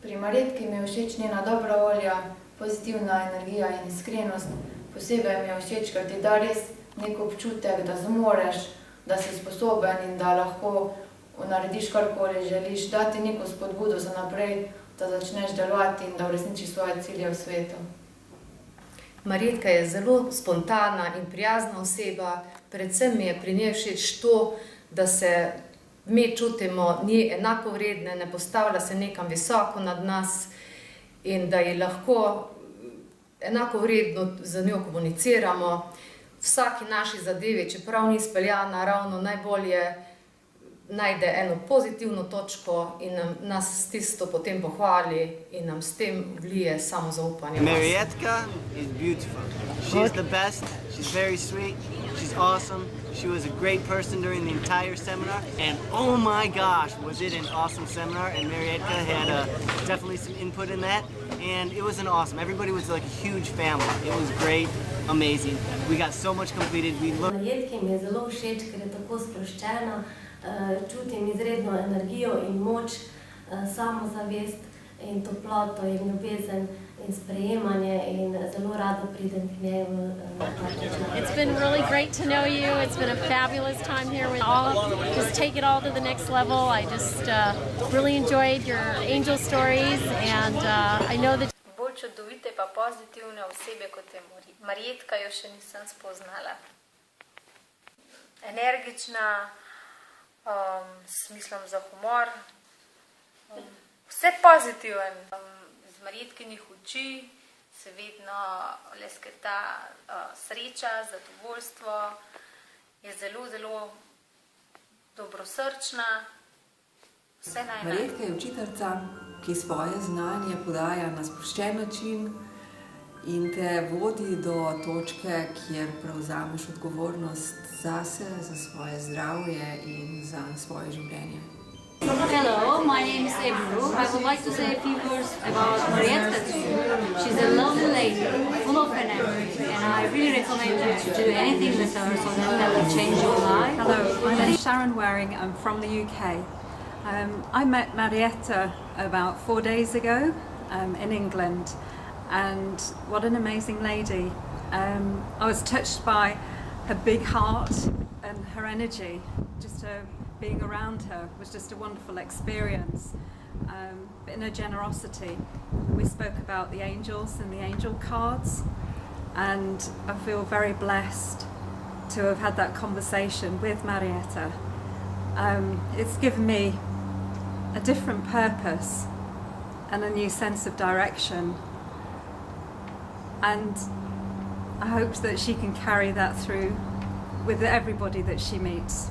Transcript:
Pri Marjetki mi je všeč njena dobra volja, pozitivna energija in iskrenost. Posebej mi je všeč, ker ti da res nek občutek, da zmoreš, da si sposoben in da lahko narediš karkoli želiš, dati neko spodbudo za naprej, da začneš delovati in da uresničiš svoje cilje v svetu. Marjetka je zelo spontana in prijazna oseba, predvsem mi je pri njej všeč to, da se mi čutimo njej enakovredne, ne postavlja se nekam visoko nad nas in da ji lahko enakovredno z njo komuniciramo. Vsaki naši zadevi, čeprav ni speljana ravno najbolje, najde eno pozitivno točko in nas s tisto potem pohvali in nam s tem vlije samozaupanje. Marjetka is beautiful. She's the best. She's very sweet. She's awesome. She was a great person during the entire seminar, and oh my gosh, was it an awesome seminar, and Marjetka had definitely some input in that, and it was an awesome. Everybody was like a huge family. It was great, amazing. We got so much completed. Marjetki mi je zelo všeč, ker je tako sproščena, čutim izredno energijo in moč, samozavest in toploto in ljubezen in sprejemanje in zelo rada pridem k njej na ta. It's been really great to know you. It's been a fabulous time here with all. Just take it all to the next level. I just really enjoyed your angel stories and I know that bolj čudovite pa pozitivne osebe kot je Marjetka, jo še nisem spoznala. Energična, s smislom za humor, vse pozitiven. Z Marjetkinih oči se vedno lesketa sreča, zadovoljstvo, je zelo, zelo dobrosrčna, vse najbolje. Marjetka je učiteljica, ki svoje znanje podaja na sproščen način in te vodi do točke, kjer prevzameš odgovornost zase, za svoje zdravje in za svoje življenje. Hello, my name is Ebru. I would like to say a few words about Marjetka too. She's a lovely lady, full of energy, and I really recommend you to do anything with her so that will change your life. Hello, my name is Sharon Waring. I'm from the UK. I met Marjetta about 4 days ago in England, and what an amazing lady. I was touched by her big heart and her energy. Just being around her was just a wonderful experience. In her generosity, we spoke about the angels and the angel cards, and I feel very blessed to have had that conversation with Marjetta. It's given me a different purpose and a new sense of direction, and I hope that she can carry that through with everybody that she meets.